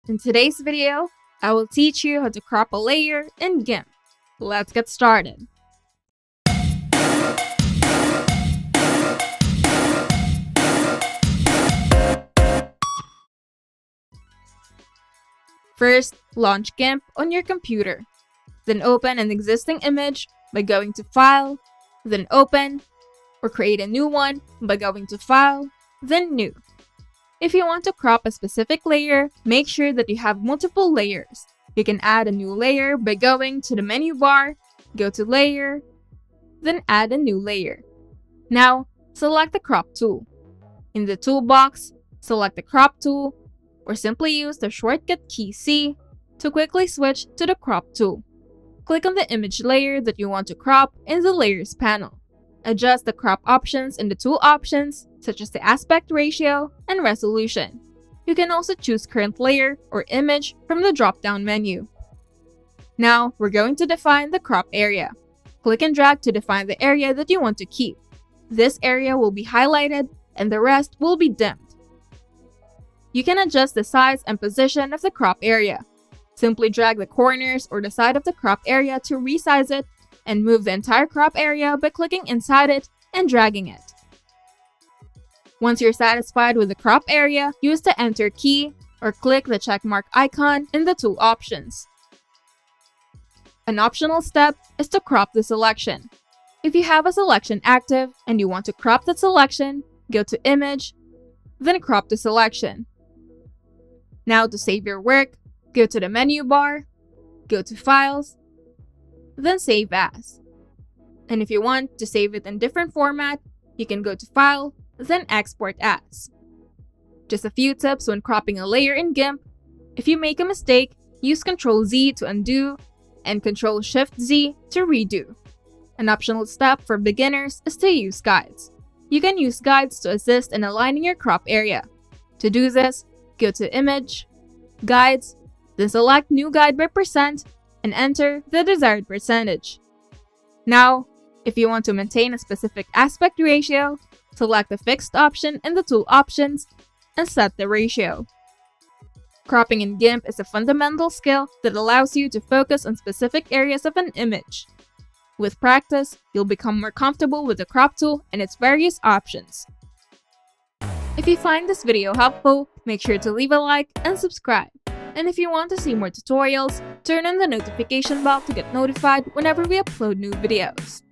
In today's video, I will teach you how to crop a layer in Gimp. Let's get started. First, launch Gimp on your computer. Then open an existing image by going to File, then Open, or create a new one by going to File, then New. If you want to crop a specific layer, make sure that you have multiple layers. You can add a new layer by going to the menu bar, go to Layer, then add a new layer. Now, select the Crop tool. In the toolbox, select the Crop tool, or simply use the shortcut key C to quickly switch to the Crop tool. Click on the image layer that you want to crop in the Layers panel. Adjust the crop options in the tool options, such as the aspect ratio and resolution. You can also choose current layer or image from the drop-down menu. Now, we're going to define the crop area. Click and drag to define the area that you want to keep. This area will be highlighted and the rest will be dimmed. You can adjust the size and position of the crop area. Simply drag the corners or the side of the crop area to resize it, and move the entire crop area by clicking inside it and dragging it. Once you're satisfied with the crop area, use the Enter key or click the checkmark icon in the tool options. An optional step is to crop the selection. If you have a selection active and you want to crop that selection, go to Image, then crop the selection. Now to save your work, go to the menu bar, go to Files, then Save As. And if you want to save it in different format, you can go to File, then Export As. Just a few tips when cropping a layer in Gimp. If you make a mistake, use Ctrl-Z to undo and Ctrl-Shift-Z to redo. An optional step for beginners is to use guides. You can use guides to assist in aligning your crop area. To do this, go to Image, Guides, then select New Guide by Percent and enter the desired percentage. Now, if you want to maintain a specific aspect ratio, select the Fixed option in the tool options and set the ratio. Cropping in Gimp is a fundamental skill that allows you to focus on specific areas of an image. With practice, you'll become more comfortable with the crop tool and its various options. If you find this video helpful, make sure to leave a like and subscribe. And if you want to see more tutorials, turn on the notification bell to get notified whenever we upload new videos.